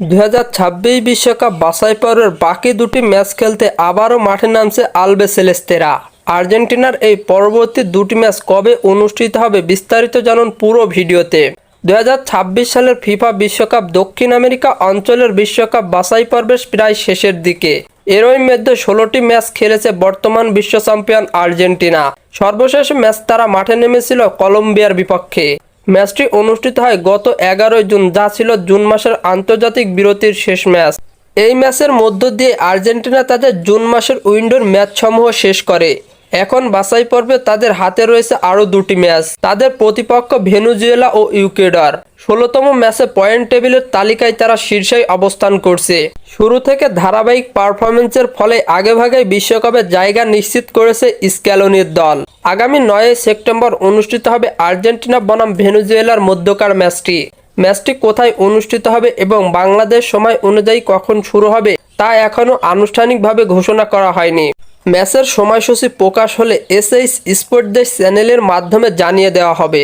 2026 বিশ্বকাপ বাছাই পর্বের বাকি দুটি ম্যাচ খেলতে আবারও মাঠে নামছে আলবিসেলেস্তেরা। আর্জেন্টিনার এই পরবর্তী দুটি ম্যাচ কবে অনুষ্ঠিত হবে বিস্তারিত জানুন পুরো ভিডিওতে। 2026 সালের ফিফা বিশ্বকাপ দক্ষিণ আমেরিকা অঞ্চলের বিশ্বকাপ বাছাই পর্বের প্রায় শেষের দিকে। এরই মধ্যে 16টি ম্যাচ খেলেছে বর্তমান বিশ্ব চ্যাম্পিয়ন আর্জেন্টিনা। সর্বশেষ ম্যাচ তারা মাঠে নেমেছিল কলম্বিয়ার বিপক্ষে। ম্যাচটি অনুষ্ঠিত হয় গত 11 জুন, যা ছিল জুন মাসের আন্তর্জাতিক বিরতির শেষ ম্যাচ। এই ম্যাচের মধ্য দিয়ে আর্জেন্টিনা তাদের জুন মাসের উইন্ডোর ম্যাচসমূহ শেষ করে। এখন বাছাই পর্বে তাদের হাতে রয়েছে আরও দুটি ম্যাচ। তাদের প্রতিপক্ষ ভেনেজুয়েলা ও ইকুয়েডর। 16তম ম্যাচে পয়েন্ট টেবিলের তালিকায় তারা শীর্ষে অবস্থান করছে। শুরু থেকে ধারাবাহিক পারফরম্যান্সের ফলে আগেভাগেই বিশ্বকাপে জায়গা নিশ্চিত করেছে স্ক্যালোনির দল। আগামী 9 সেপ্টেম্বর অনুষ্ঠিত হবে আর্জেন্টিনা বনাম ভেনেজুয়েলার মধ্যকার ম্যাচটি কোথায় অনুষ্ঠিত হবে এবং বাংলাদেশ সময় অনুযায়ী কখন শুরু হবে তা এখনও আনুষ্ঠানিকভাবে ঘোষণা করা হয়নি। ম্যাচের সময়সূচি প্রকাশ হলে এসএইচ স্পোর্টস চ্যানেলের মাধ্যমে জানিয়ে দেওয়া হবে।